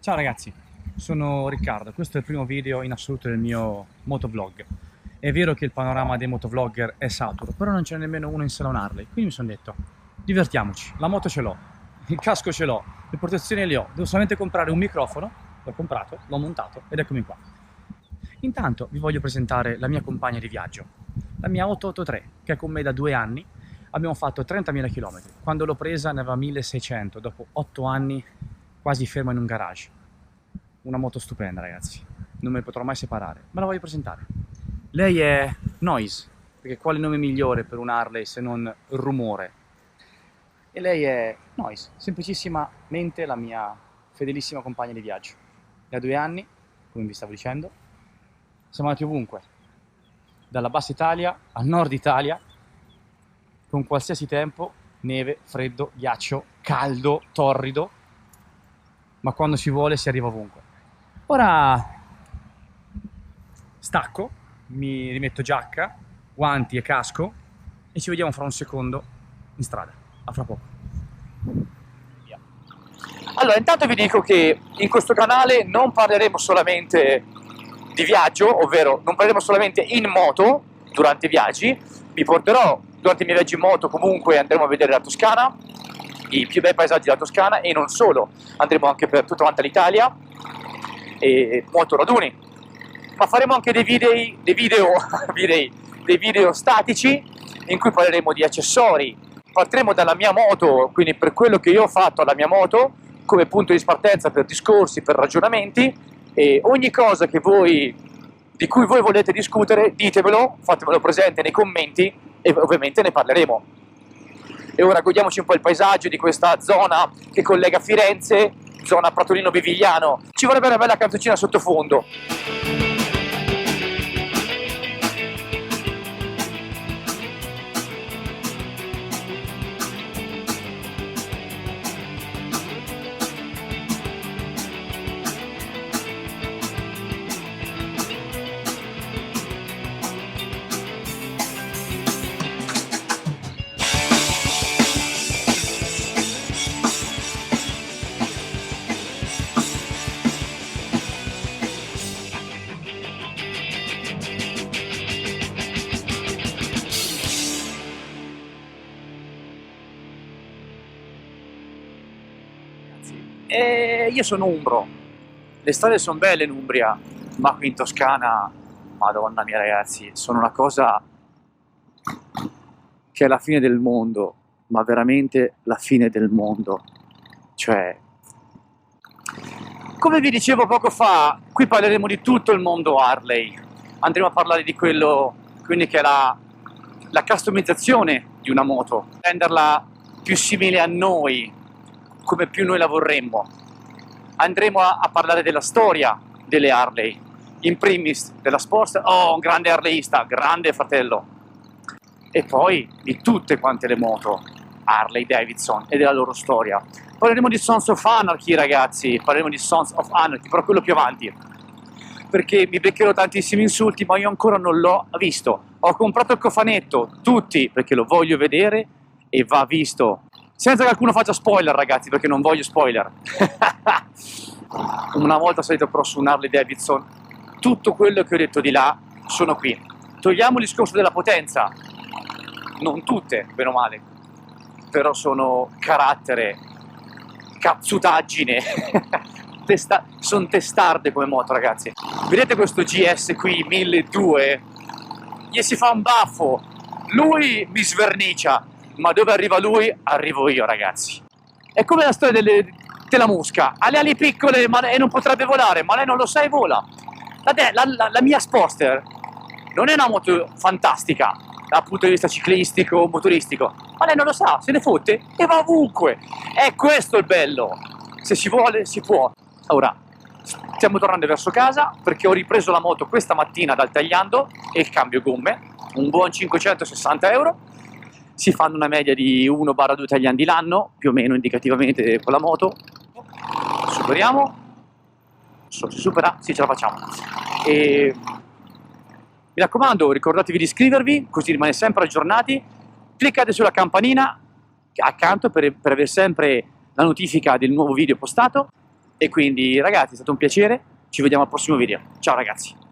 Ciao ragazzi, sono Riccardo, questo è il primo video in assoluto del mio motovlog. È vero che il panorama dei motovlogger è saturo, però non c'è nemmeno uno in sala un Harley, quindi mi sono detto, divertiamoci, la moto ce l'ho, il casco ce l'ho, le protezioni le ho, devo solamente comprare un microfono, l'ho comprato, l'ho montato ed eccomi qua. Intanto vi voglio presentare la mia compagna di viaggio, la mia 883, che è con me da 2 anni, abbiamo fatto 30.000 km, quando l'ho presa ne aveva 1.600, dopo 8 anni quasi ferma in un garage. Una moto stupenda ragazzi, non me ne potrò mai separare, ma la voglio presentare. Lei è Noise, perché quale nome migliore per un Harley se non rumore? E lei è Noise, semplicissimamente la mia fedelissima compagna di viaggio. Da 2 anni, come vi stavo dicendo, siamo andati ovunque, dalla bassa Italia al nord Italia, con qualsiasi tempo, neve, freddo, ghiaccio, caldo, torrido, ma quando si vuole si arriva ovunque. Ora stacco, mi rimetto giacca, guanti e casco e ci vediamo fra un secondo in strada. A fra poco. Via. Allora, intanto vi dico che in questo canale non parleremo solamente di viaggio, ovvero non parleremo solamente in moto durante i viaggi. Vi porterò durante i miei viaggi in moto, comunque andremo a vedere la Toscana, i più bei paesaggi della Toscana e non solo, andremo anche per tutta quanta l'Italia e motoraduni, ma faremo anche dei video statici in cui parleremo di accessori. Partiremo dalla mia moto, quindi per quello che io ho fatto alla mia moto come punto di partenza per discorsi, per ragionamenti, e ogni cosa di cui voi volete discutere ditemelo, fatemelo presente nei commenti e ovviamente ne parleremo. E ora godiamoci un po' il paesaggio di questa zona che collega Firenze, zona Pratolino Bivigliano. Ci vorrebbe una bella canzoncina sottofondo. E io sono umbro, le strade sono belle in Umbria, ma qui in Toscana, madonna mia ragazzi, sono una cosa che è la fine del mondo, ma veramente la fine del mondo. Cioè, come vi dicevo poco fa, qui parleremo di tutto il mondo Harley, andremo a parlare di quello, quindi che è la customizzazione di una moto, renderla più simile a noi, come più noi la vorremmo. Andremo a parlare della storia delle Harley, in primis della Sportster, un grande harleyista, grande fratello, e poi di tutte quante le moto Harley Davidson e della loro storia. Parleremo di Sons of Anarchy ragazzi, parleremo di Sons of Anarchy, però quello più avanti, perché mi beccherò tantissimi insulti, ma io ancora non l'ho visto. Ho comprato il cofanetto, tutti, perché lo voglio vedere e va visto. Senza che qualcuno faccia spoiler ragazzi, perché non voglio spoiler. Una volta salito però su un Harley Davidson, tutto quello che ho detto di là sono qui. Togliamo il discorso della potenza, non tutte, bene o male, però sono carattere, cazzutaggine, sono testarde come moto ragazzi. Vedete questo GS qui 1200? Gli si fa un baffo, lui mi svernicia, ma dove arriva lui, arrivo io ragazzi. È come la storia della mosca, ha le ali piccole e non potrebbe volare, ma lei non lo sa e vola. La mia Sportster non è una moto fantastica dal punto di vista ciclistico, motoristico, ma lei non lo sa, se ne fotte e va ovunque. È questo il bello, se si vuole si può. Ora, stiamo tornando verso casa perché ho ripreso la moto questa mattina dal tagliando e il cambio gomme, un buon 560 euro. Si fanno una media di 1-2 tagliandi l'anno, più o meno indicativamente con la moto. Superiamo. Si supera? Sì, ce la facciamo. E mi raccomando, ricordatevi di iscrivervi, così rimanete sempre aggiornati. Cliccate sulla campanina accanto per avere sempre la notifica del nuovo video postato. E quindi ragazzi è stato un piacere, ci vediamo al prossimo video. Ciao ragazzi!